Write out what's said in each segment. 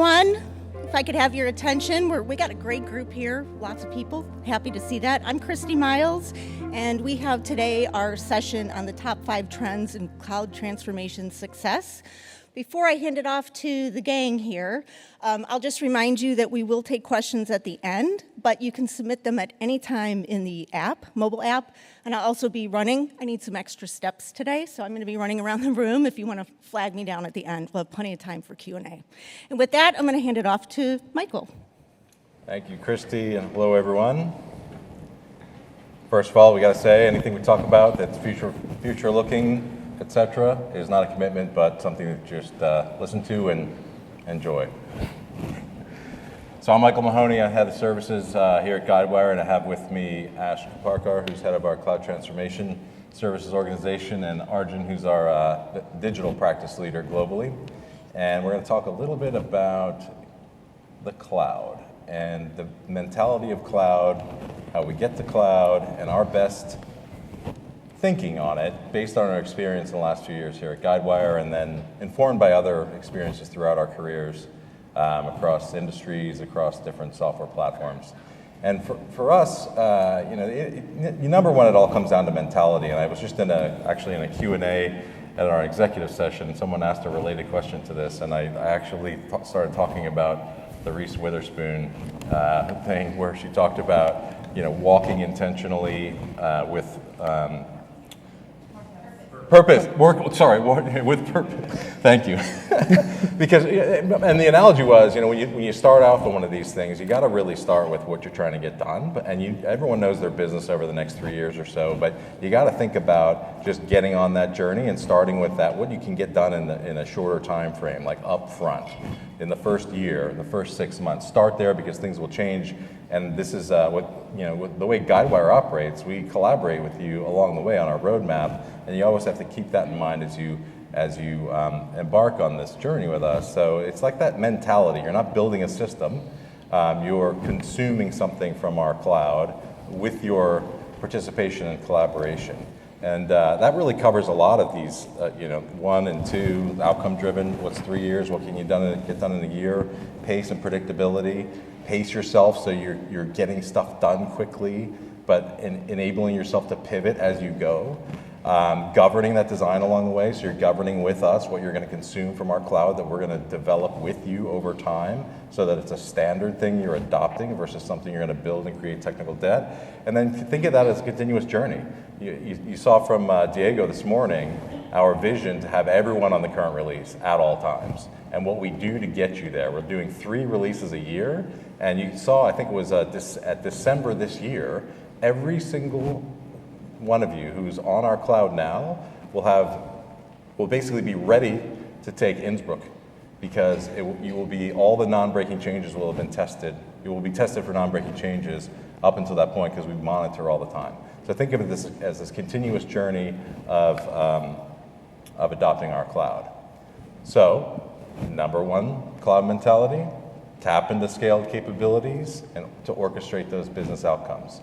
everyone. If I could have your attention, we got a great group here, lots of people, happy to see that. I'm Christy Miles, and we have today our session on the top 5 trends in cloud transformation success. Before I hand it off to the gang here, I'll just remind you that we will take questions at the end, but you can submit them at any time in the app, mobile app, and I'll also be running. I need some extra steps today, so I'm going to be running around the room. If you want to flag me down at the end, we'll have plenty of time for Q&A. And with that, I'm going to hand it off to Michael. Thank you, Christy, and hello, everyone. First of all, we got to say anything we talk about that's future-looking, etc., is not a commitment, but something to just listen to and enjoy. So I'm Michael Mahoney. I head the services here at Guidewire, and I have with me Ash Parkar, who's head of our Cloud Transformation Services organization, and Arjun, who's our digital practice leader globally. And we're going to talk a little bit about the cloud and the mentality of cloud, how we get to cloud, and our best thinking on it based on our experience in the last few years here at Guidewire, and then informed by other experiences throughout our careers across industries, across different software platforms. And for us, number one, it all comes down to mentality. And I was just actually in a Q&A at our executive session. Someone asked a related question to this, and I actually started talking about the Reese Witherspoon thing, where she talked about walking intentionally with purpose, with purpose. Thank you. Because, and the analogy was, when you start off on one of these things, you got to really start with what you're trying to get done. Everyone knows their business over the next 3 years or so, but you got to think about just getting on that journey and starting with that, what you can get done in a shorter time frame, like up front, in the first year, the first 6 months. Start there because things will change. And this is the way Guidewire operates. We collaborate with you along the way on our roadmap, and you always have to keep that in mind as you embark on this journey with us. So it's like that mentality. You're not building a system. You're consuming something from our cloud with your participation and collaboration. And that really covers a lot of these, 1 and 2, outcome-driven. What's 3 years? What can you get done in a year? Pace and predictability. Pace yourself so you're getting stuff done quickly, but enabling yourself to pivot as you go. Governing that design along the way, so you're governing with us what you're going to consume from our cloud that we're going to develop with you over time, so that it's a standard thing you're adopting versus something you're going to build and create technical debt. And then think of that as a continuous journey. You saw from Diego this morning our vision to have everyone on the current release at all times, and what we do to get you there. We're doing 3 releases a year, and you saw, I think it was at December this year, every single one of you who's on our cloud now will basically be ready to take Innsbruck, because you will be, all the non-breaking changes will have been tested. You will be tested for non-breaking changes up until that point, because we monitor all the time. So think of it as this continuous journey of adopting our cloud. So, number 1, cloud mentality, tap into scaled capabilities and to orchestrate those business outcomes.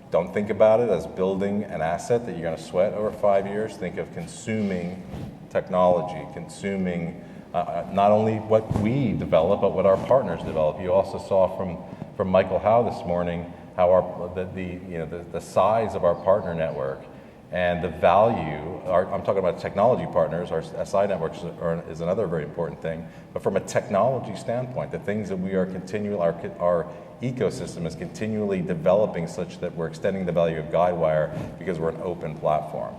Don't think about it as building an asset that you're going to sweat over 5 years. Think of consuming technology, consuming not only what we develop, but what our partners develop. You also saw from Michael Howe this morning how the size of our partner network and the value. I'm talking about technology partners. Our SI networks is another very important thing. But from a technology standpoint, the things that we are continually, our ecosystem is continually developing, such that we're extending the value of Guidewire because we're an open platform.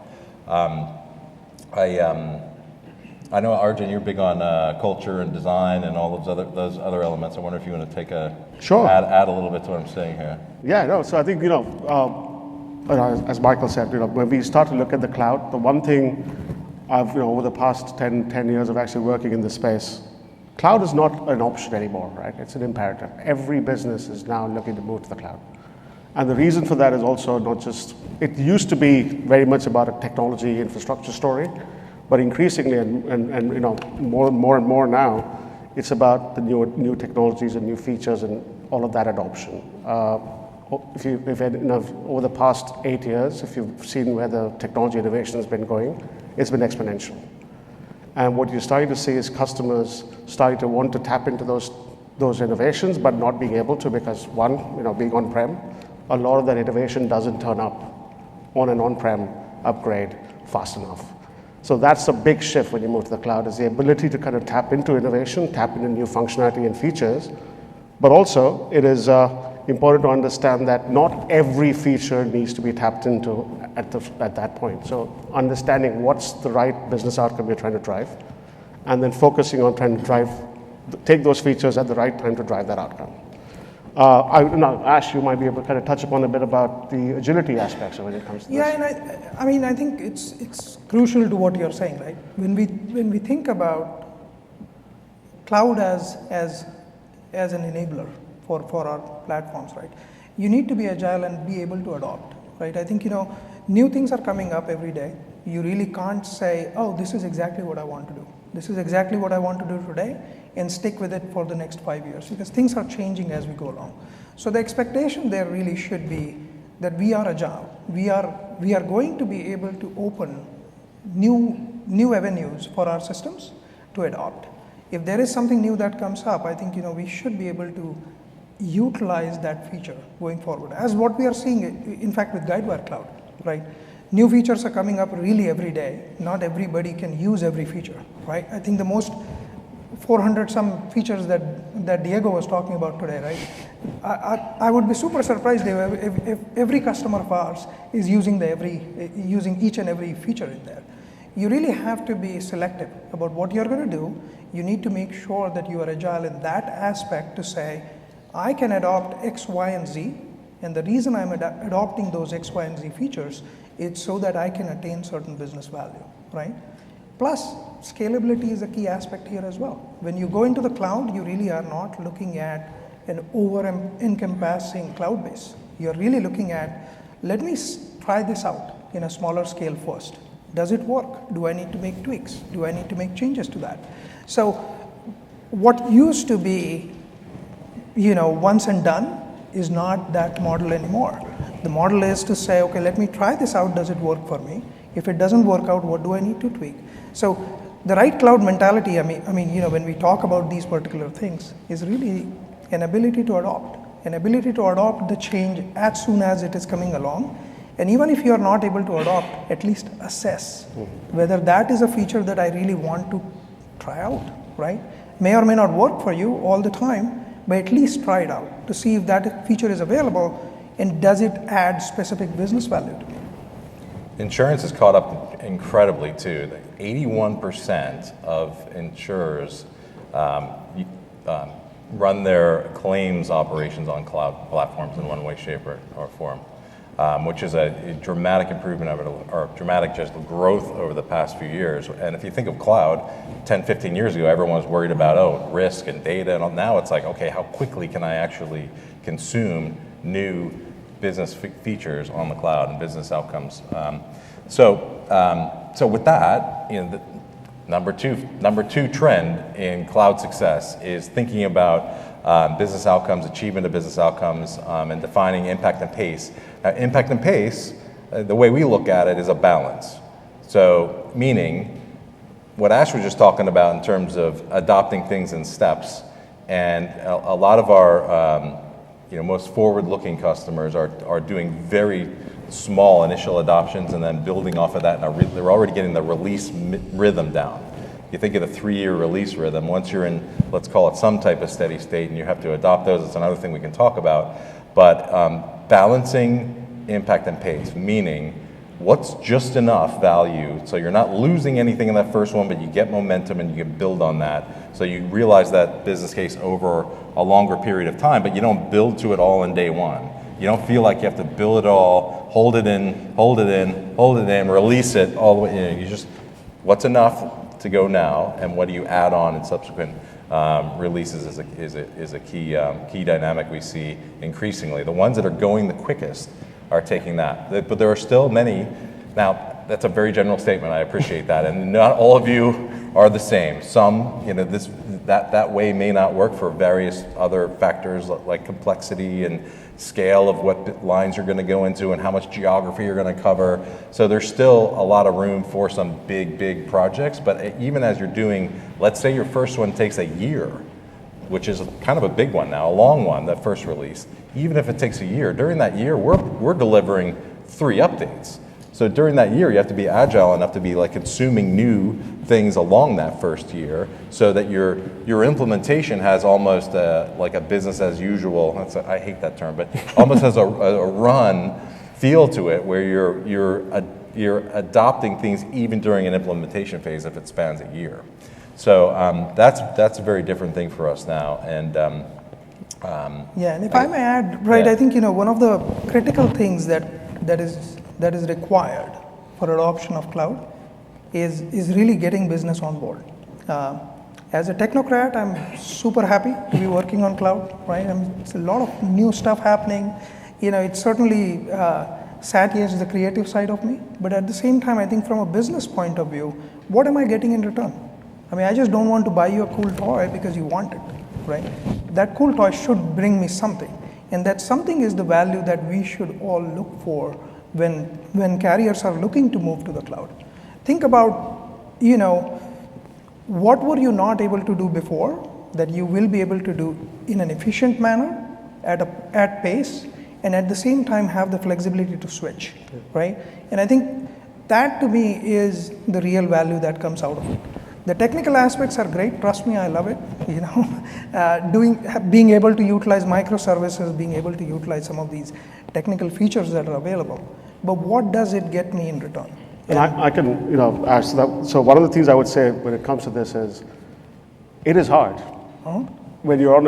I know, Arjun, you're big on culture and design and all those other elements. I wonder if you want to take add a little bit to what I'm saying here. Yeah, no. So I think as Michael said, when we start to look at the cloud, the one thing I've over the past 10 years of actually working in this space, cloud is not an option anymore, right? It's an imperative. Every business is now looking to move to the cloud. And the reason for that is also not just, it used to be very much about a technology infrastructure story, but increasingly and more and more now, it's about the new technologies and new features and all of that adoption. Over the past 8 years, if you've seen where the technology innovation has been going, it's been exponential. And what you're starting to see is customers starting to want to tap into those innovations, but not being able to because one, being on-prem, a lot of that innovation doesn't turn up on an on-prem upgrade fast enough. So that's a big shift when you move to the cloud, is the ability to kind of tap into innovation, tap into new functionality and features. But also, it is important to understand that not every feature needs to be tapped into at that point. So understanding what's the right business outcome you're trying to drive, and then focusing on trying to take those features at the right time to drive that outcome. Now, Ash, you might be able to kind of touch upon a bit about the agility aspects when it comes to this. Yeah, and I think it's crucial to what you're saying, right? When we think about cloud as an enabler for our platforms, right? You need to be agile and be able to adopt, right? I think, new things are coming up every day. You really can't say, oh, this is exactly what I want to do. This is exactly what I want to do today, and stick with it for the next 5 years, because things are changing as we go along. So the expectation there really should be that we are agile. We are going to be able to open new avenues for our systems to adopt. If there is something new that comes up, I think we should be able to utilize that feature going forward, as what we are seeing, in fact, with Guidewire Cloud, right? New features are coming up really every day. Not everybody can use every feature, right? I think the most 400 some features that Diego was talking about today, right? I would be super surprised if every customer of ours is using each and every feature in there. You really have to be selective about what you're going to do. You need to make sure that you are agile in that aspect to say, I can adopt X, Y, and Z, and the reason I'm adopting those X, Y, and Z features is so that I can attain certain business value, right? Plus, scalability is a key aspect here as well. When you go into the cloud, you really are not looking at an over-encompassing cloud base. You're really looking at, let me try this out in a smaller scale first. Does it work? Do I need to make tweaks? Do I need to make changes to that? So what used to be, once and done is not that model anymore. The model is to say, okay, let me try this out. Does it work for me? If it doesn't work out, what do I need to tweak? So the right cloud mentality, when we talk about these particular things, is really an ability to adopt the change as soon as it is coming along. And even if you are not able to adopt, at least assess whether that is a feature that I really want to try out, right? May or may not work for you all the time, but at least try it out to see if that feature is available and does it add specific business value to me. Insurance has caught up incredibly too. 81% of insurers run their claims operations on cloud platforms in one way, shape, or form, which is a dramatic improvement or dramatic just growth over the past few years. And if you think of cloud, 10, 15 years ago, everyone was worried about, risk and data. And now it's like, okay, how quickly can I actually consume new business features on the cloud and business outcomes? So with that, the number two trend in cloud success is thinking about business outcomes, achievement of business outcomes, and defining impact and pace. Now, impact and pace, the way we look at it is a balance. So meaning what Ash was just talking about in terms of adopting things in steps, and a lot of our most forward-looking customers are doing very small initial adoptions and then building off of that, and they're already getting the release rhythm down. You think of the 3-year release rhythm. Once you're in, let's call it some type of steady state, and you have to adopt those, it's another thing we can talk about. But balancing impact and pace, meaning what's just enough value so you're not losing anything in that first one, but you get momentum and you can build on that. So you realize that business case over a longer period of time, but you don't build to it all in day one. You don't feel like you have to build it all, hold it in, release it all the way. You just, what's enough to go now, and what do you add on in subsequent releases is a key dynamic we see increasingly. The ones that are going the quickest are taking that. But there are still many. Now, that's a very general statement. I appreciate that. And not all of you are the same. Some, that way may not work for various other factors like complexity and scale of what lines you're going to go into and how much geography you're going to cover. So there's still a lot of room for some big projects, but even as you're doing, let's say your first one takes a year, which is kind of a big one now, a long one, that first release. Even if it takes a year, during that year, we're delivering 3 updates. So during that year, you have to be agile enough to be like consuming new things along that first year, so that your implementation has almost like a business as usual. I hate that term, but almost has a run feel to it, where you're adopting things even during an implementation phase if it spans a year. So that's a very different thing for us now. And and if I may add, right, yeah. I think one of the critical things that is required for adoption of cloud is really getting business on board. As a technocrat, I'm super happy to be working on cloud, right? It's a lot of new stuff happening. It certainly satiates the creative side of me, but at the same time, I think from a business point of view, what am I getting in return? I just don't want to buy you a cool toy because you want it, right? That cool toy should bring me something, and that something is the value that we should all look for when carriers are looking to move to the cloud. Think about, what were you not able to do before that you will be able to do in an efficient manner, at pace, and at the same time have the flexibility to switch, right? And I think that to me is the real value that comes out of it. The technical aspects are great, trust me, I love it. Being able to utilize microservices, being able to utilize some of these technical features that are available. But what does it get me in return? And I can, add to that. So one of the things I would say when it comes to this is, it is hard. When you're on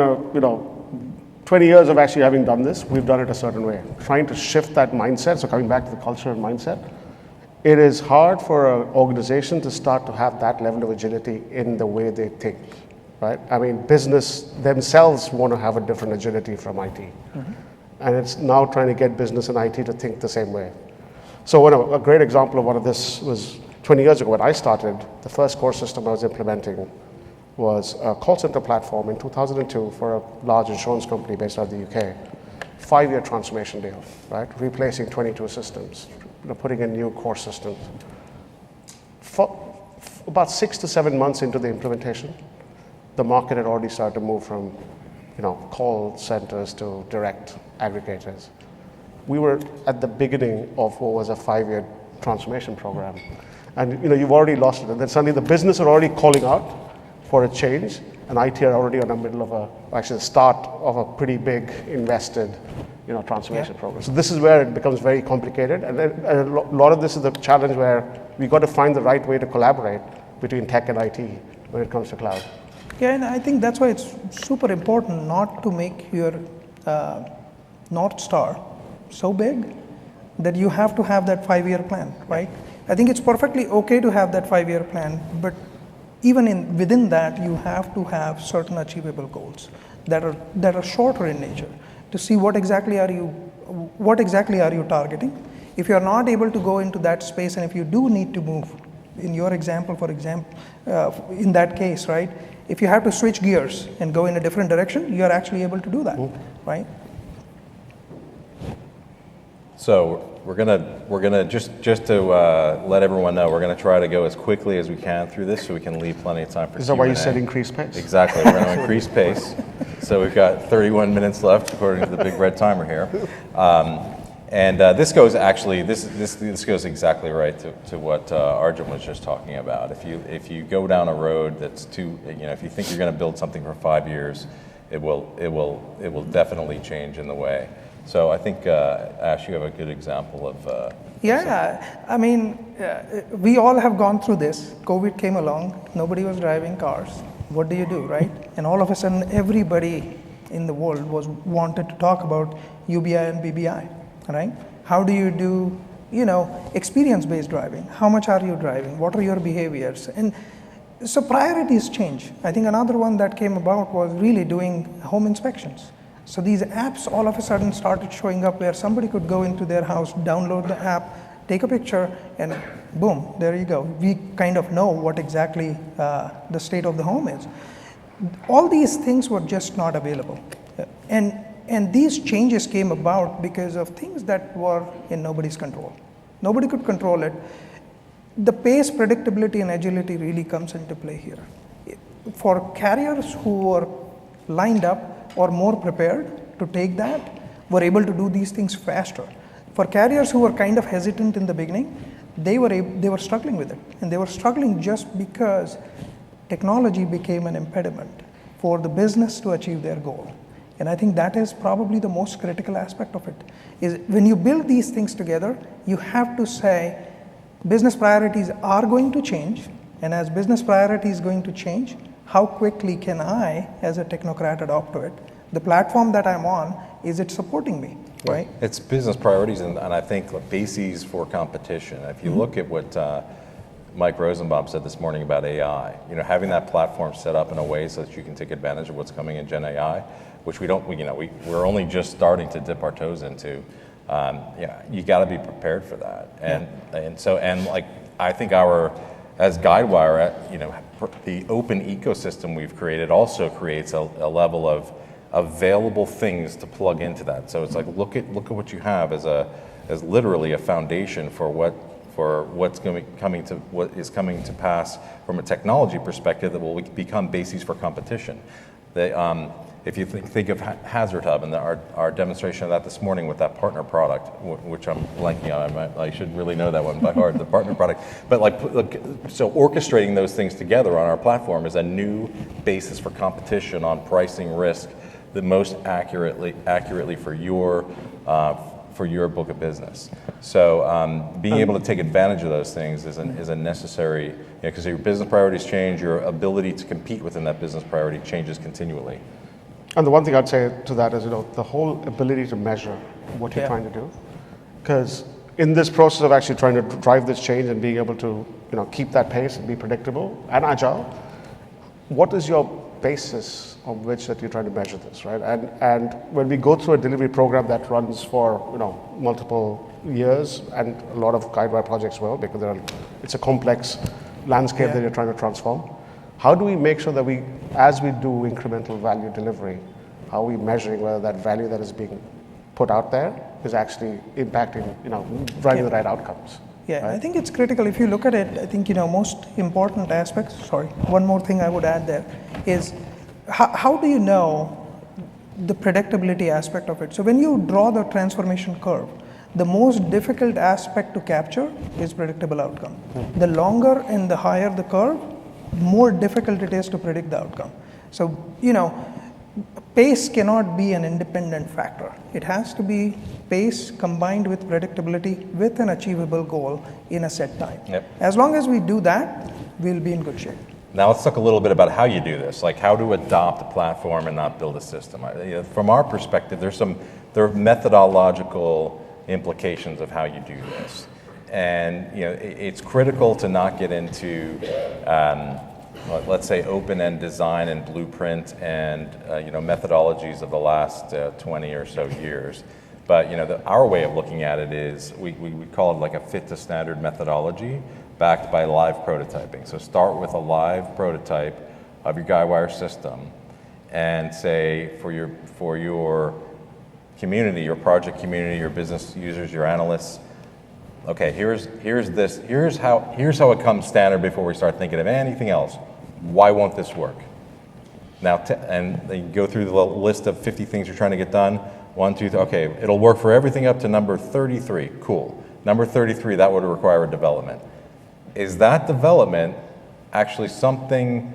20 years of actually having done this, we've done it a certain way. Trying to shift that mindset, so coming back to the culture and mindset, it is hard for an organization to start to have that level of agility in the way they think, right? Business themselves want to have a different agility from IT. And it's now trying to get business and IT to think the same way. So a great example of one of this was 20 years ago when I started, the first core system I was implementing was a call center platform in 2002 for a large insurance company based out of the UK. 5-year transformation deal, right? Replacing 22 systems, putting in new core systems. About 6 to 7 months into the implementation, the market had already started to move from call centers to direct aggregators. We were at the beginning of what was a 5-year transformation program. And you've already lost it. And then suddenly the business are already calling out for a change, and IT are already in the middle of the start of a pretty big invested transformation program. So this is where it becomes very complicated. And a lot of this is the challenge where we've got to find the right way to collaborate between tech and IT when it comes to cloud. Yeah, and I think that's why it's super important not to make your North Star so big that you have to have that 5-year plan, right? I think it's perfectly okay to have that 5-year plan, but even within that, you have to have certain achievable goals that are shorter in nature to see what exactly are you targeting. If you're not able to go into that space, and if you do need to move, in your example, for example, in that case, right? If you have to switch gears and go in a different direction, you're actually able to do that, right? So we're gonna just to let everyone know, we're gonna try to go as quickly as we can through this, so we can leave plenty of time for Is that why you Q&A. said increase pace? Exactly. We're going to increase pace. So we've got 31 minutes left, according to the big red timer here. This goes actually, this goes exactly right to what Arjun was just talking about. If you go down a road that's too, if you think you're going to build something for 5 years, it will definitely change in the way. So I think Ash, you have a good example of. We all have gone through this. COVID came along. Nobody was driving cars. What do you do, right? And all of a sudden, everybody in the world wanted to talk about UBI and BBI, right? How do you do, experience-based driving? How much are you driving? What are your behaviors? And so priorities change. I think another one that came about was really doing home inspections. So these apps all of a sudden started showing up where somebody could go into their house, download the app, take a picture, and boom, there you go. We kind of know what exactly the state of the home is. All these things were just not available. And these changes came about because of things that were in nobody's control. Nobody could control it. The pace, predictability, and agility really comes into play here. For carriers who were lined up or more prepared to take that, were able to do these things faster. For carriers who were kind of hesitant in the beginning, they were struggling with it. And they were struggling just because technology became an impediment for the business to achieve their goal. And I think that is probably the most critical aspect of it, is when you build these things together, you have to say, business priorities are going to change, and as business priorities is going to change, how quickly can I, as a technocrat, adopt to it? The platform that I'm on, is it supporting me, right? It's business priorities and I think bases for competition. If you look at what Mike Rosenbaum said this morning about AI, having that platform set up in a way so that you can take advantage of what's coming in Gen AI, which we're only just starting to dip our toes into. You got to be prepared for that, and like I think as Guidewire, the open ecosystem we've created also creates a level of available things to plug into that. So it's like look at what you have as literally a foundation for what is coming to pass from a technology perspective that will become bases for competition. If you think of Hazard Hub and our demonstration of that this morning with that partner product, which I'm blanking on, I should really know that one by heart, the partner product. But so orchestrating those things together on our platform is a new basis for competition on pricing risk, the most accurately for your book of business. So being able to take advantage of those things is a necessary, because your business priorities change, your ability to compete within that business priority changes continually. And the one thing I'd say to that is, the whole ability to measure what you're trying to do. Because in this process of actually trying to drive this change and being able to, keep that pace and be predictable and agile, what is your basis on which that you're trying to measure this, right? And when we go through a delivery program that runs for, multiple years, and a lot of Guidewire projects will, because it's a complex landscape that you're trying to transform. How do we make sure that as we do incremental value delivery, how are we measuring whether that value that is being put out there is actually impacting, driving the right outcomes? Yeah, right? I think it's critical. If you look at it, I think, most important aspects, one more thing I would add there is how do you know the predictability aspect of it? So when you draw the transformation curve, the most difficult aspect to capture is predictable outcome. The longer and the higher the curve, more difficult it is to predict the outcome. So, pace cannot be an independent factor. It has to be pace combined with predictability with an achievable goal in a set time. Yep. As long as we do that, we'll be in good shape. Now let's talk a little bit about how you do this, like how to adopt a platform and not build a system. From our perspective, there are methodological implications of how you do this. And it's critical to not get into, let's say, open-end design and blueprint and methodologies of the last 20 or so years. But our way of looking at it is we call it like a fit-to-standard methodology backed by live prototyping. So start with a live prototype of your Guidewire system, and say for your community, your project community, your business users, your analysts. Okay, here's how it comes standard before we start thinking of anything else. Why won't this work? Now, and they go through the list of 50 things you're trying to get done. 1, 2, 3, okay, it'll work for everything up to number 33. Cool. Number 33, that would require a development. Is that development actually something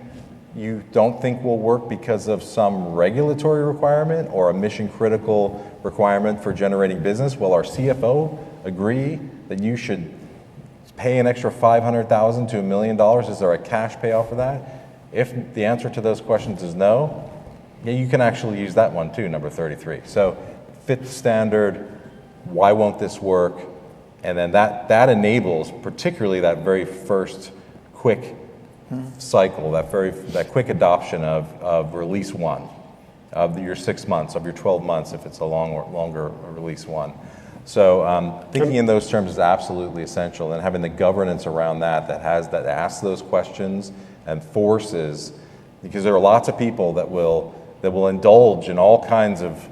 you don't think will work because of some regulatory requirement or a mission critical requirement for generating business? Will our CFO agree that you should pay an extra $500,000 to $1 million? Is there a cash payoff for that? If the answer to those questions is no, you can actually use that one too, number 33. So fit standard, why won't this work? And then that enables particularly that very first quick cycle, that quick adoption of release 1, of your 6 months, of your 12 months if it's a longer release 1. So thinking in those terms is absolutely essential, and having the governance around that asks those questions and forces, because there are lots of people that will indulge in all kinds of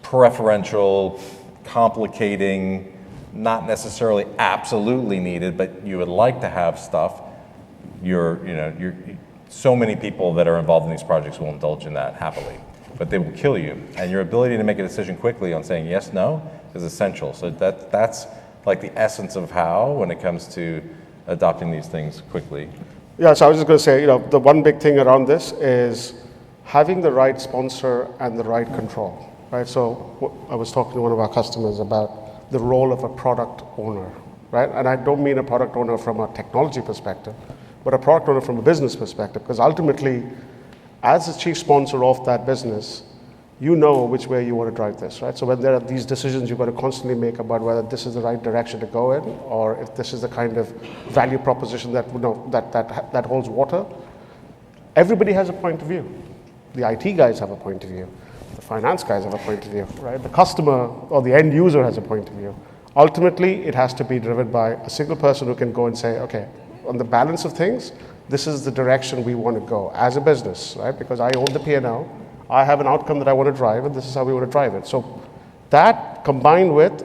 preferential, complicating, not necessarily absolutely needed, but you would like to have stuff. So many people that are involved in these projects will indulge in that happily, but they will kill you. And your ability to make a decision quickly on saying yes, no is essential. So that's like the essence of how when it comes to adopting these things quickly. Yeah, so I was just going to say, the one big thing around this is having the right sponsor and the right control, right? So I was talking to one of our customers about the role of a product owner, right? And I don't mean a product owner from a technology perspective, but a product owner from a business perspective, because ultimately, as the chief sponsor of that business, you know which way you want to drive this, right? So when there are these decisions you've got to constantly make about whether this is the right direction to go in, or if this is the kind of value proposition that that holds water, everybody has a point of view. The IT guys have a point of view. The finance guys have a point of view, right? The customer or the end user has a point of view. Ultimately, it has to be driven by a single person who can go and say, okay, on the balance of things, this is the direction we want to go as a business, right? Because I own the P&L, I have an outcome that I want to drive, and this is how we want to drive it. So that combined with,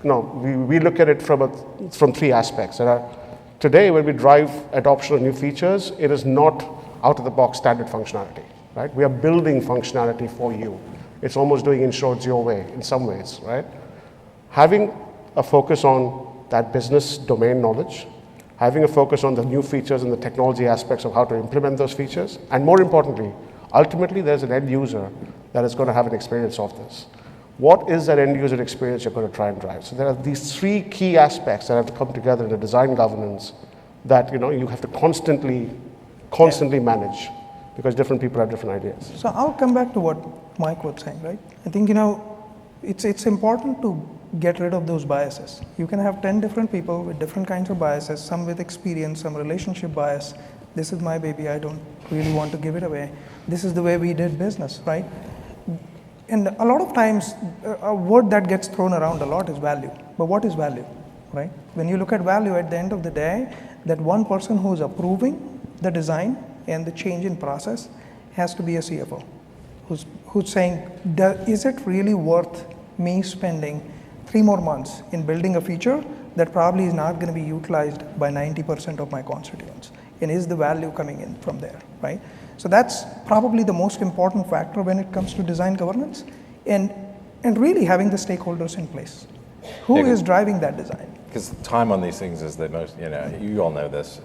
we look at it from three aspects. Today, when we drive adoption of new features, it is not out-of-the-box standard functionality, right? We are building functionality for you. It's almost doing insurance your way in some ways, right? Having a focus on that business domain knowledge, having a focus on the new features and the technology aspects of how to implement those features, and more importantly, ultimately there's an end user that is going to have an experience of this. What is that end user experience you're going to try and drive? So there are these three key aspects that have to come together in the design governance that you have to constantly manage, because different people have different ideas. So I'll come back to what Mike was saying, right? I think it's important to get rid of those biases. You can have 10 different people with different kinds of biases, some with experience, some relationship bias. This is my baby, I don't really want to give it away. This is the way we did business, right? And a lot of times, a word that gets thrown around a lot is value. But what is value, right? When you look at value, at the end of the day, that one person who's approving the design and the change in process has to be a CFO, who's saying, is it really worth me spending 3 more months in building a feature that probably is not going to be utilized by 90% of my constituents? And is the value coming in from there, right? So that's probably the most important factor when it comes to design governance, and really having the stakeholders in place. Who is driving that design? Because time on these things is the most, you all know this,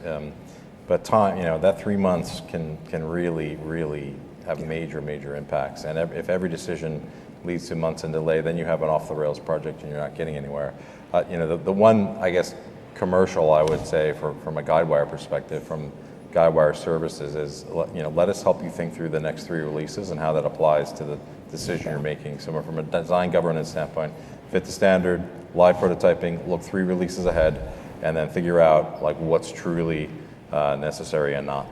but time, that 3 months can really, really have major impacts. And if every decision leads to months in delay, then you have an off-the-rails project and you're not getting anywhere. The one, I guess, commercial I would say from a Guidewire perspective, from Guidewire Services is, let us help you think through the next 3 releases and how that applies to the decision you're making. So from a design governance standpoint, fit the standard, live prototyping, look 3 releases ahead, and then figure out what's truly necessary and not.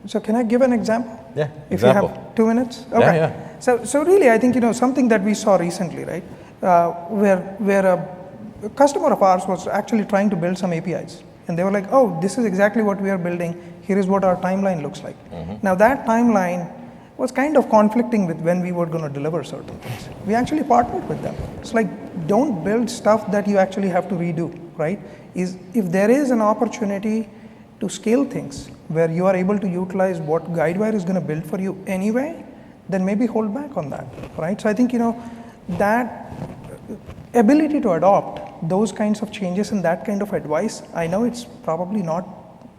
So can I give an example? Yeah, If you have 2 minutes? Okay. Yeah. So really, I think, something that we saw recently, right, where a customer of ours was actually trying to build some APIs. And they were like, oh, this is exactly what we are building. Here is what our timeline looks like. Mm-hmm. Now that timeline was kind of conflicting with when we were going to deliver certain things. We actually partnered with them. It's like, don't build stuff that you actually have to redo, right? If there is an opportunity to scale things where you are able to utilize what Guidewire is going to build for you anyway, then maybe hold back on that, right? So I think, that ability to adopt those kinds of changes and that kind of advice, I know it's probably not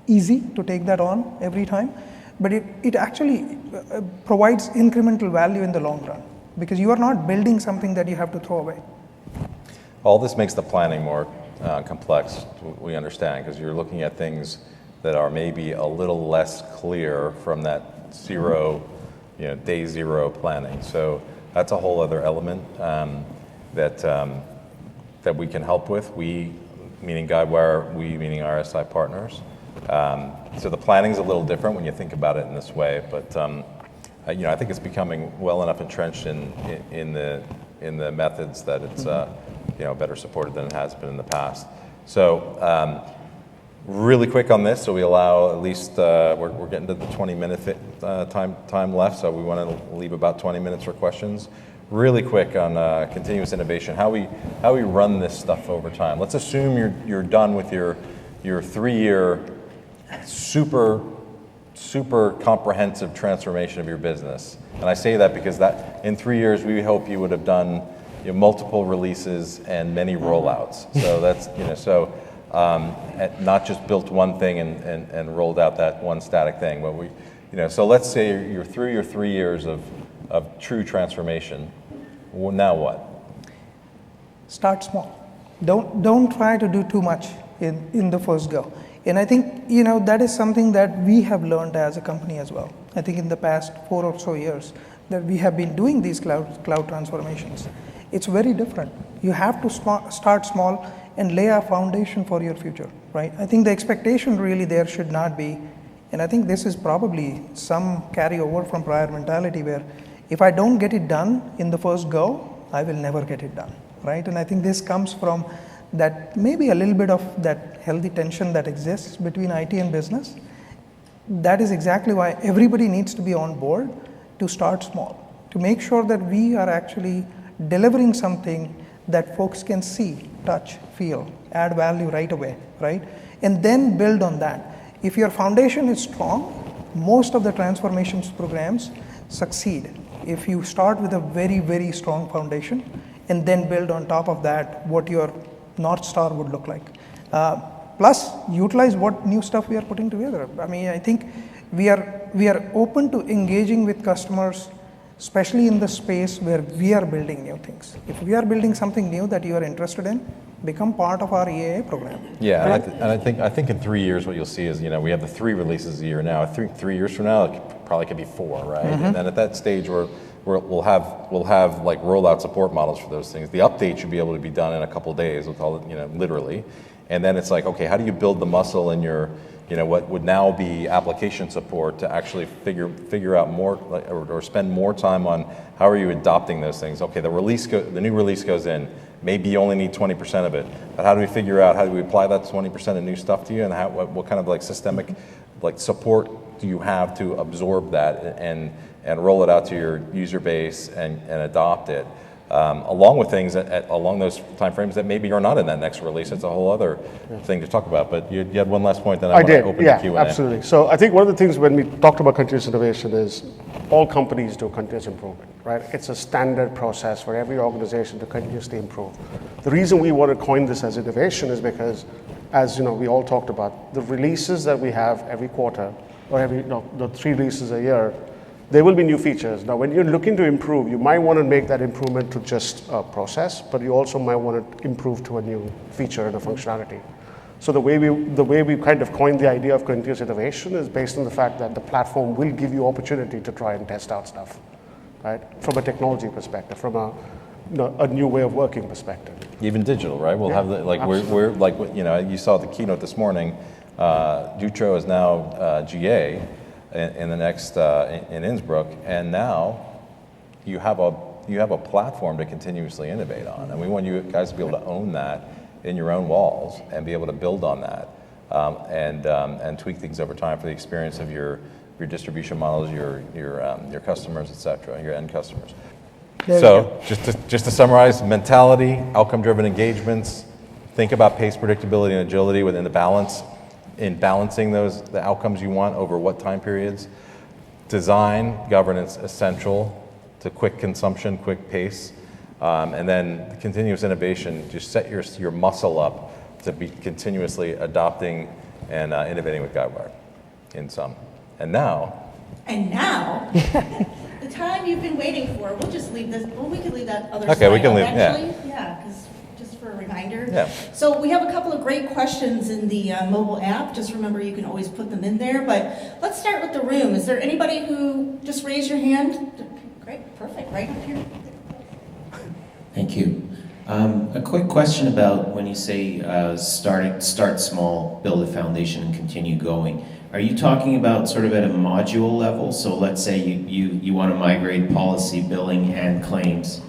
easy to take that on every time, but it actually provides incremental value in the long run, because you are not building something that you have to throw away. All this makes the planning more complex, we understand, because you're looking at things that are maybe a little less clear from that day zero planning. So that's a whole other element that we can help with. We, meaning Guidewire, we, meaning RSI partners. So the planning is a little different when you think about it in this way, but I think it's becoming well enough entrenched in the methods that better supported than it has been in the past. So really quick on this, so we allow at least, we're getting to the 20-minute time left, so we want to leave about 20 minutes for questions. Really quick on continuous innovation, how we run this stuff over time. Let's assume you're done with your 3-year super comprehensive transformation of your business. And I say that because that in 3 years we hope you would have done multiple releases and many rollouts. So that's not just built one thing and rolled out that one static thing. But so let's say you're through your 3 years of true transformation. Well, now what? Start small. Don't try to do too much in the first go. And I think that is something that we have learned as a company as well. I think in the past 4 or so years that we have been doing these cloud transformations. It's very different. You have to start small and lay a foundation for your future, right? I think the expectation really there should not be, and I think this is probably some carryover from prior mentality where if I don't get it done in the first go, I will never get it done, right? And I think this comes from that maybe a little bit of that healthy tension that exists between IT and business. That is exactly why everybody needs to be on board to start small, to make sure that we are actually delivering something that folks can see, touch, feel, add value right away, right? And then build on that. If your foundation is strong, most of the transformations programs succeed. If you start with a very, very strong foundation and then build on top of that what your North Star would look like. Plus, utilize what new stuff we are putting together. I mean, I think we are open to engaging with customers, especially in the space where we are building new things. If we are building something new that you are interested in, become part of our EAA program. Yeah, right? and I think in 3 years what you'll see is we have the 3 releases a year now. 3 years from now, it probably could be 4, right? Mm-hmm. And then at that stage, we'll have like rollout support models for those things. The update should be able to be done in a couple of days, with all literally. And then it's like, okay, how do you build the muscle in your what would now be application support to actually figure out more or spend more time on how are you adopting those things? Okay, the new release goes in. Maybe you only need 20% of it, but how do we figure out, how do we apply that 20% of new stuff to you, and what kind of like systemic support do you have to absorb that and roll it out to your user base and adopt it, along with things along those timeframes that maybe are not in that next release. It's a whole other thing to talk about. But you had one last point, then I want to open the Q&A. Yeah, absolutely. So I think one of the things when we talked about continuous innovation is all companies do continuous improvement, right? It's a standard process for every organization to continuously improve. The reason we want to coin this as innovation is because, as we all talked about, the releases that we have every quarter, or the 3 releases a year, there will be new features. Now, when you're looking to improve, you might want to make that improvement to just a process, but you also might want to improve to a new feature and a functionality. So the way we kind of coined the idea of continuous innovation is based on the fact that the platform will give you opportunity to try and test out stuff, right? From a technology perspective, from a new way of working perspective. Even digital, right? We'll have we're like you saw the keynote this morning. Jutro is now GA. In the next in Innsbruck, and now you have a platform to continuously innovate on, and we want you guys to be able to own that in your own walls and be able to build on that and tweak things over time for the experience of your distribution models, your customers, etc., your end customers. So just to summarize: mentality, outcome-driven engagements. Think about pace, predictability, and agility within the balance. In balancing the outcomes you want over what time periods. Design, governance, essential to quick consumption, quick pace. And then continuous innovation, just set your muscle up to be continuously adopting and innovating with Guidewire in sum. And now, the time you've been waiting for, we'll just leave this, we can leave that other slide. Okay, we can leave, actually. Yeah, because just for a reminder. Yeah. So we have a couple of great questions in the mobile app. Just remember, you can always put them in there. But let's start with the room. Is there anybody who just raised your hand? Great, perfect, right up here. Thank you. A quick question about when you say start small, build a foundation, and continue going. Are you talking about sort of at a module level? So let's say you want to migrate policy, billing, and claims.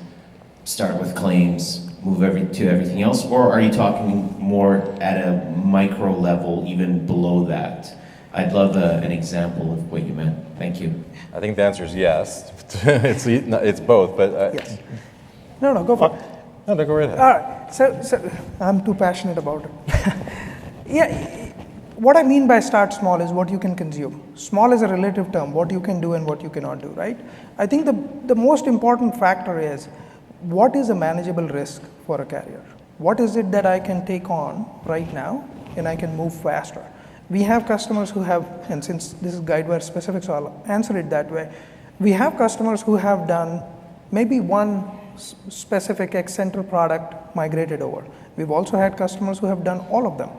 Start with claims, move to everything else, or are you talking more at a micro level, even below that? I'd love an example of what you meant. Thank you. I think the answer is yes. It's both, but Yes. No, go for it. no, go right ahead. All right. So I'm too passionate about it. Yeah. What I mean by start small is what you can consume. Small is a relative term, what you can do and what you cannot do, right? I think the most important factor is what is a manageable risk for a carrier? What is it that I can take on right now and I can move faster? We have customers who have, and since this is Guidewire specific, so I'll answer it that way. We have customers who have done maybe one specific X-Center product migrated over. We've also had customers who have done all of them.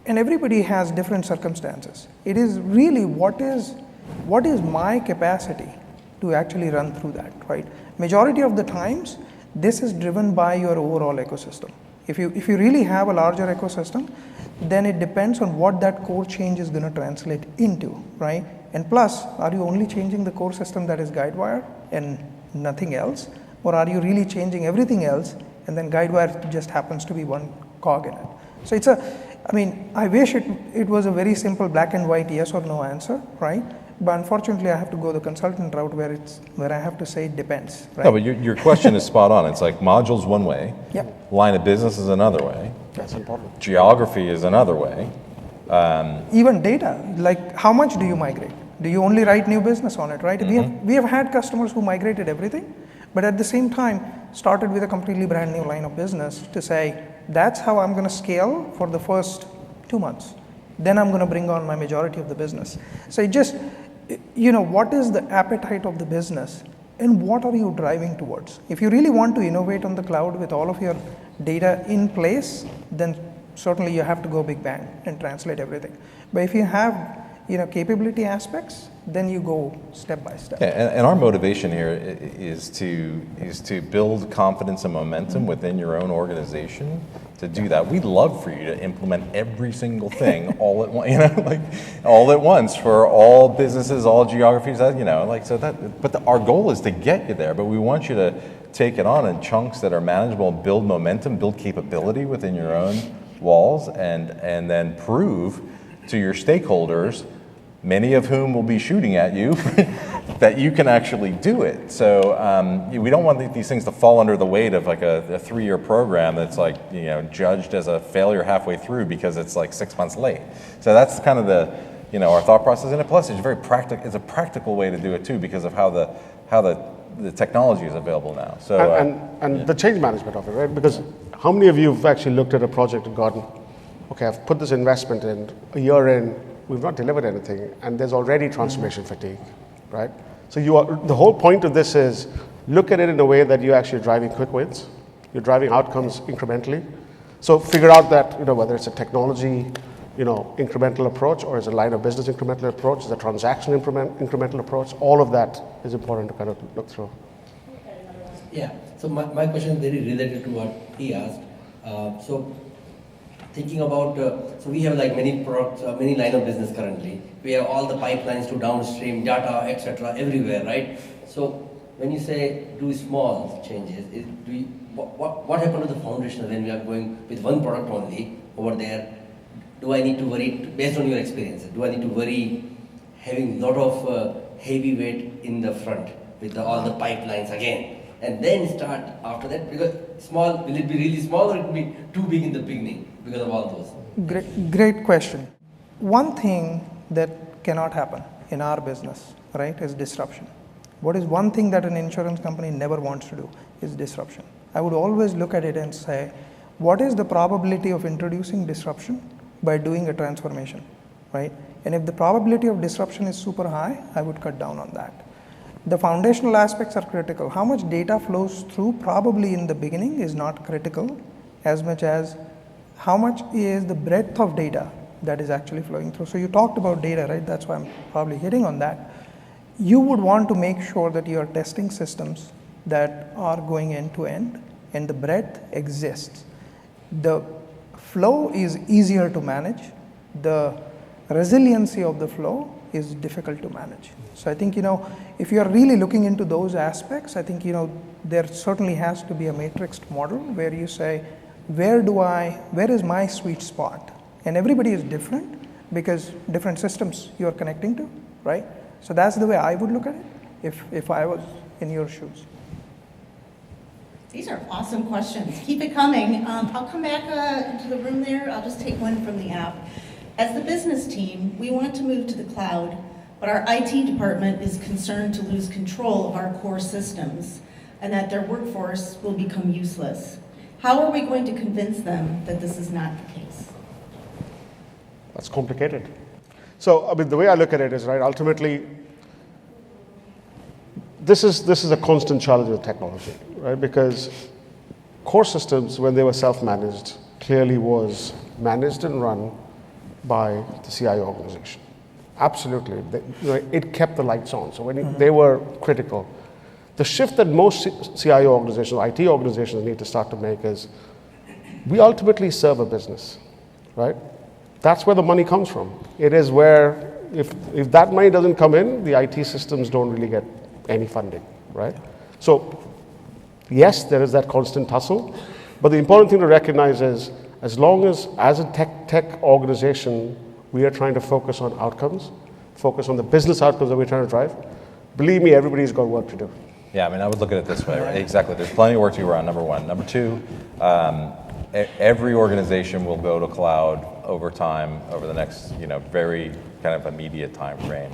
And everybody has different circumstances. It is really what is my capacity to actually run through that, right? Majority of the times, this is driven by your overall ecosystem. If you really have a larger ecosystem, then it depends on what that core change is going to translate into, right? And plus, are you only changing the core system that is Guidewire and nothing else? Or are you really changing everything else and then Guidewire just happens to be one cog in it? So I wish it was a very simple black and white yes or no answer, right? But unfortunately, I have to go the consultant route where I have to say it depends, right? No, but your question is spot on. It's like modules one way, Yep. line of business is another way, That's important. geography is another way. Even data, like how much do you migrate? Do you only write new business on it, right? We have had customers who migrated everything, but at the same time started with a completely brand new line of business to say, that's how I'm going to scale for the first 2 months. Then I'm going to bring on my majority of the business. So it just, what is the appetite of the business and what are you driving towards? If you really want to innovate on the cloud with all of your data in place, then certainly you have to go big bang and translate everything. But if you have capability aspects, then you go step by step. Yeah, and our motivation here is to build confidence and momentum within your own organization to do that. We'd love for you to implement every single thing all at once, all at once for all businesses, all geographies, but our goal is to get you there, but we want you to take it on in chunks that are manageable, build momentum, build capability within your own walls, and then prove to your stakeholders, many of whom will be shooting at you, that you can actually do it. So we don't want these things to fall under the weight of like a 3-year program that's judged as a failure halfway through because it's like 6 months late. So that's kind of our thought process. And plus, it's very practical. It's a practical way to do it too because of how the technology is available now. So and the change management of it, right? Because how many of you have actually looked at a project and gone, okay, I've put this investment in, a year in, we've not delivered anything, and there's already transformation fatigue, right? So the whole point of this is look at it in a way that you're actually driving quick wins, you're driving outcomes incrementally. So figure out that whether it's a technology incremental approach or is a line of business incremental approach, is a transaction incremental approach, all of that is important to kind of look through. Yeah, so my question is very related to what he asked. Thinking about, so we have like many products, many line of business currently. We have all the pipelines to downstream, data, etc. everywhere, right? So when you say do small changes, what happened to the foundation when we are going with one product only over there? Do I need to worry, based on your experience, do I need to worry having a lot of heavy weight in the front with all the pipelines again? And then start after that, because small, will it be really small or it will be too big in the beginning because of all those? Great question. One thing that cannot happen in our business, right, is disruption. What is one thing that an insurance company never wants to do is disruption. I would always look at it and say, what is the probability of introducing disruption by doing a transformation, right? And if the probability of disruption is super high, I would cut down on that. The foundational aspects are critical. How much data flows through probably in the beginning is not critical as much as how much is the breadth of data that is actually flowing through. So you talked about data, right? That's why I'm probably hitting on that. You would want to make sure that you are testing systems that are going end to end and the breadth exists. The flow is easier to manage. The resiliency of the flow is difficult to manage. So I think, if you're really looking into those aspects, I think, there certainly has to be a matrixed model where you say, where is my sweet spot? And everybody is different because different systems you're connecting to, right? So that's the way I would look at it if I was in your shoes. These are awesome questions. Keep it coming. I'll come back into the room there. I'll just take one from the app. As the business team, we want to move to the cloud, but our IT department is concerned to lose control of our core systems and that their workforce will become useless. How are we going to convince them that this is not the case? That's complicated. So, I mean, the way I look at it is, right, ultimately, this is a constant challenge with technology, right? Because core systems, when they were self-managed, clearly was managed and run by the CIO organization. Absolutely. It kept the lights on. So when they were critical. The shift that most CIO organizations, IT organizations need to start to make is, we ultimately serve a business, right? That's where the money comes from. It is where, if that money doesn't come in, the IT systems don't really get any funding, right? So, yes, there is that constant tussle, but the important thing to recognize is, as long as a tech organization, we are trying to focus on outcomes, focus on the business outcomes that we're trying to drive, believe me, everybody's got work to do. Yeah, I mean, I would look at it this way, right? Exactly. There's plenty of work to do around, number one. Number two, every organization will go to cloud over time, over the next, very kind of immediate time frame.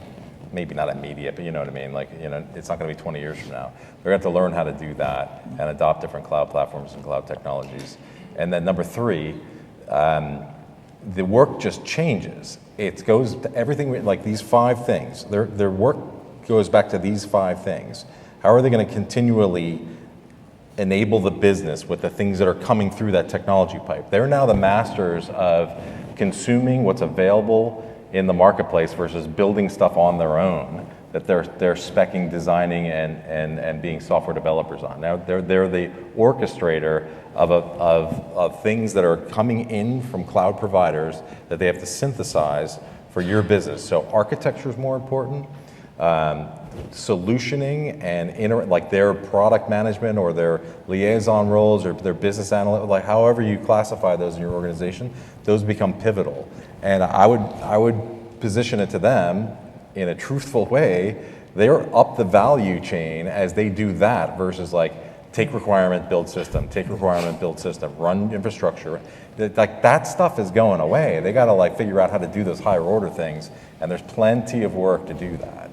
Maybe not immediate, but you know what I mean? Like, it's not going to be 20 years from now. They're going to have to learn how to do that and adopt different cloud platforms and cloud technologies. And then number three, the work just changes. It goes to everything, like these 5 things. Their work goes back to these 5 things. How are they going to continually enable the business with the things that are coming through that technology pipe? They're now the masters of consuming what's available in the marketplace versus building stuff on their own that they're speccing, designing, and being software developers on. Now they're the orchestrator of things that are coming in from cloud providers that they have to synthesize for your business. So architecture is more important. Solutioning and like their product management or their liaison roles or their business analyst, like however you classify those in your organization, those become pivotal. And I would position it to them in a truthful way. They're up the value chain as they do that versus like take requirement, build system, take requirement, build system, run infrastructure. Like that stuff is going away. They got to like figure out how to do those higher order things, and there's plenty of work to do that.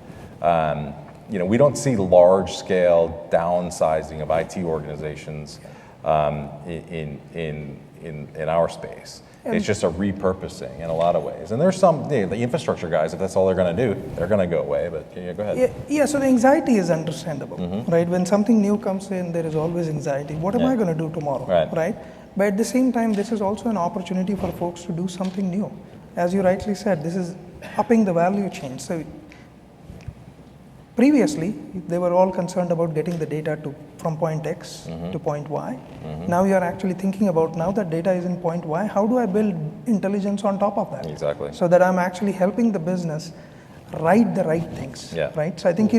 We don't see large-scale downsizing of IT organizations in our space. It's just a repurposing in a lot of ways. And there's some, the infrastructure guys, if that's all they're going to do, they're going to go away. But go ahead. Yeah, so the anxiety is understandable, right? When something new comes in, there is always anxiety. What am I going to do tomorrow, right? But at the same time, this is also an opportunity for folks to do something new. As you rightly said, this is upping the value chain. So previously, they were all concerned about getting the data from point X to point Y. Now you are actually thinking about, now that data is in point Y, how do I build intelligence on top of that? Exactly. So that I'm actually helping the business write the right things, right? So I think,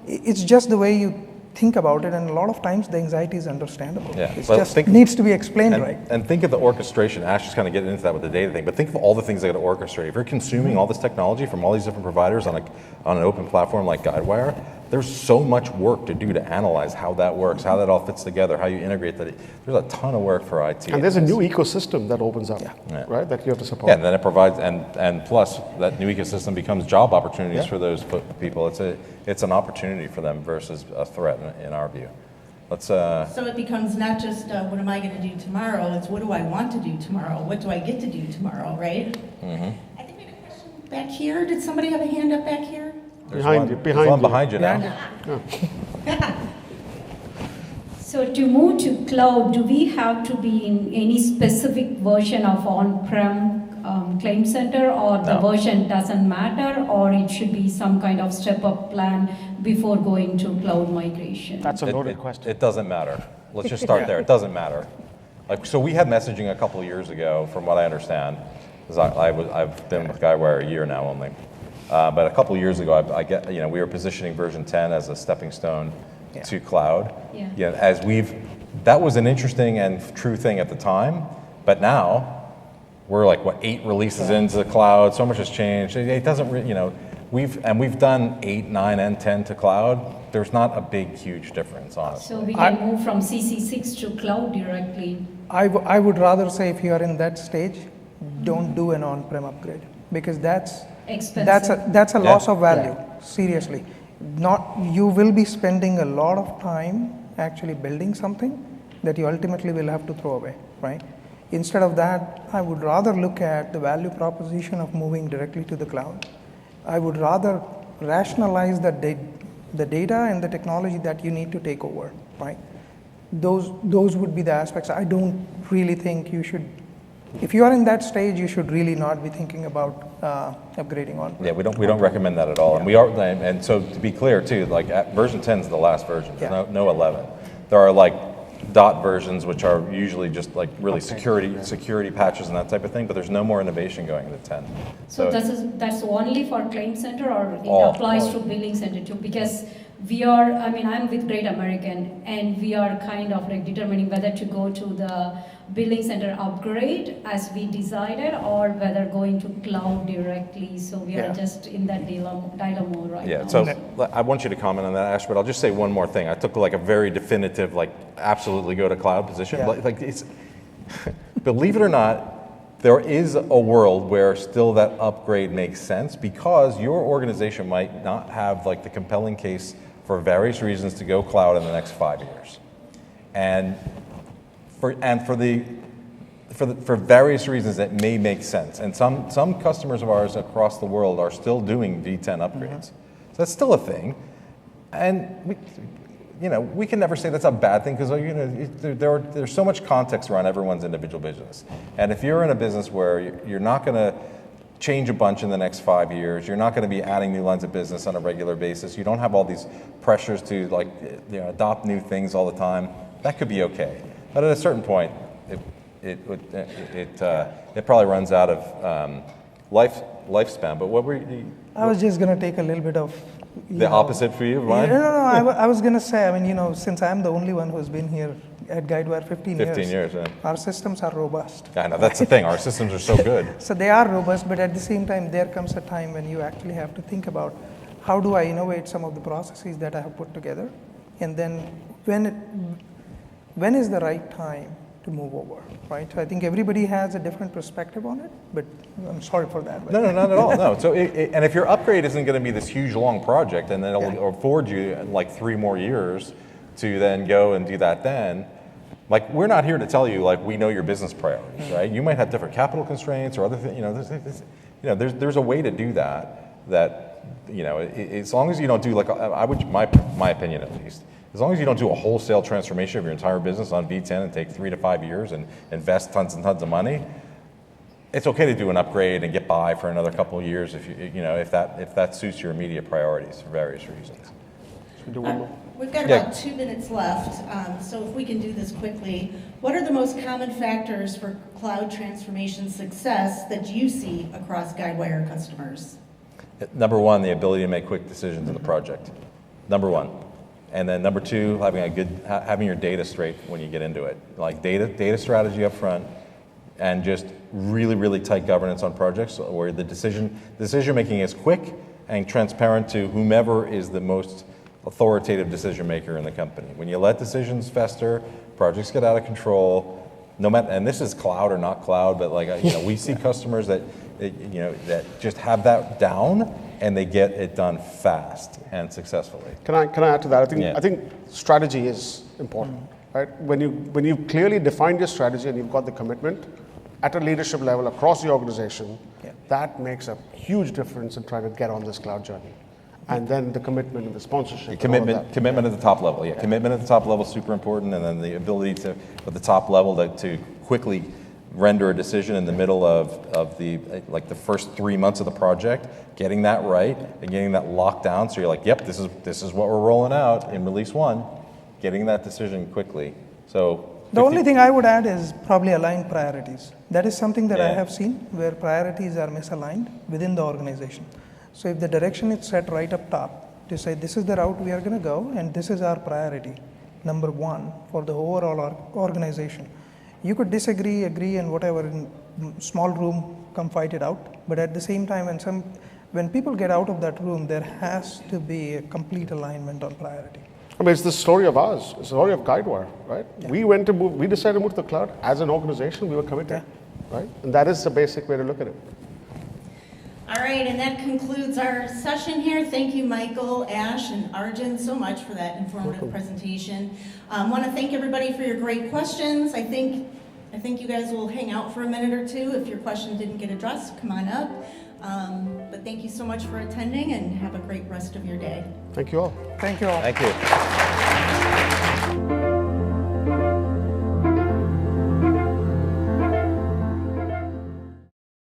it's just the way you think about it, and a lot of times the anxiety is understandable. It just needs to be explained right. And think of the orchestration. Ash is kind of getting into that with the data thing, but think of all the things they got to orchestrate. If you're consuming all this technology from all these different providers on an open platform like Guidewire, there's so much work to do to analyze how that works, how that all fits together, how you integrate that. There's a ton of work for IT. And there's a new ecosystem that opens up, right, that you have to support. Yeah, and then it provides, and plus that new ecosystem becomes job opportunities for those people. It's an opportunity for them versus a threat in our view. So it becomes not just what am I going to do tomorrow, it's what do I want to do tomorrow? What do I get to do tomorrow, right? I think we have a question back here. Did somebody have a hand up back here? There's one behind you now. So to move to cloud, do we have to be in any specific version of on-prem claim center, or the version doesn't matter, or it should be some kind of step-up plan before going to cloud migration? That's a loaded question. It doesn't matter. Let's just start there. It doesn't matter. So we had messaging a couple of years ago, from what I understand, because I've been with Guidewire a year now only. But a couple years ago, we were positioning version 10 as a stepping stone to cloud. Yeah. That was an interesting and true thing at the time, but now we're like 8 releases into the cloud. So much has changed. It doesn't, we've done 8, 9, and 10 to cloud. There's not a big, huge difference, honestly. So we can move from CC6 to cloud directly. I would rather say if you are in that stage, don't do an on-prem upgrade, because that's Expensive. that's a loss of value. Seriously, you will be spending a lot of time actually building something that you ultimately will have to throw away, right? Instead of that, I would rather look at the value proposition of moving directly to the cloud. I would rather rationalize the data and the technology that you need to take over, right? Those would be the aspects. I don't really think you should, if you are in that stage, you should really not be thinking about upgrading on. Yeah, we don't recommend that at all. And so to be clear too, like version 10 is the last version. There's no 11. There are like dot versions, which are usually just like really security patches and that type of thing, but there's no more innovation going into 10. So that's only for Claim Center, or it applies to Billing Center too? Because I'm with Great American, and we are kind of like determining whether to go to the Billing Center upgrade as we decided, or whether going to cloud directly. So we are just in that dilemma right now. So I want you to comment on that, Ash, but I'll just say one more thing. I took like a very definitive, like absolutely go to cloud position. Yeah. Like it's, believe it or not, there is a world where still that upgrade makes sense, because your organization might not have like the compelling case for various reasons to go cloud in the next 5 years. And for various reasons that may make sense. And some customers of ours across the world are still doing V10 upgrades. So that's still a thing. And we can never say that's a bad thing, because there's so much context around everyone's individual business. And if you're in a business where you're not going to change a bunch in the next 5 years, you're not going to be adding new lines of business on a regular basis, you don't have all these pressures to adopt new things all the time, that could be okay. But at a certain point, it probably runs out of lifespan. But what were you? I was just going to take a little bit of the opposite for you, Ryan? No. I was going to say, since I'm the only one who's been here at Guidewire 15 years, yeah. Our systems are robust. I know, that's the thing. Our systems are so good. So they are robust, but at the same time, there comes a time when you actually have to think about, how do I innovate some of the processes that I have put together? And then when is the right time to move over, right? So I think everybody has a different perspective on it, but I'm sorry for that. No, not at all. No. So, and if your upgrade isn't going to be this huge, long project, and then it'll afford you like 3 more years to then go and do that, then, like, we're not here to tell you like we know your business priorities, right? You might have different capital constraints or other things. There's a way to do that. As long as you don't do like my opinion at least. As long as you don't do a wholesale transformation of your entire business on V10 and take 3 to 5 years and invest tons and tons of money, it's okay to do an upgrade and get by for another couple of years if that suits your immediate priorities for various reasons. Should we do one more? We've got about 2 minutes left, so if we can do this quickly. What are the most common factors for cloud transformation success that you see across Guidewire customers? Number 1, the ability to make quick decisions in the project. Number 1. And then number 2, having your data straight when you get into it. Like data strategy up front, and just really, really tight governance on projects where the decision making is quick and transparent to whomever is the most authoritative decision maker in the company. When you let decisions fester, projects get out of control. No matter, and this is cloud or not cloud, but we see customers that just have that down, and they get it done fast and successfully. Can I add to that? I think strategy is important, right? When you clearly defined your strategy and you've got the commitment at a leadership level across the organization, that makes a huge difference in trying to get on this cloud journey. And then the commitment and the sponsorship. Commitment at the top level. Commitment at the top level is super important, and then the ability to, at the top level, to quickly render a decision in the middle of the first 3 months of the project, getting that right and getting that locked down. So you're like, yep, this is what we're rolling out in release 1, getting that decision quickly. So the only thing I would add is probably align priorities. That is something that I have seen where priorities are misaligned within the organization. So if the direction is set right up top to say this is the route we are going to go and this is our priority, number one for the overall organization. You could disagree, agree, and whatever in small room, come fight it out. But at the same time, when people get out of that room, there has to be a complete alignment on priority. I mean, it's the story of ours, it's the story of Guidewire, right? Yeah. We decided to move to the cloud as an organization, we were committed, right? And that is the basic way to look at it. All right, and that concludes our session here. Thank you, Michael, Ash, and Arjun so much for that informative presentation. Want to thank everybody for your great questions. I think you guys will hang out for a minute or two. If your question didn't get addressed, come on up. But thank you so much for attending, and have a great rest of your day. Thank you all. Thank you all. Thank you.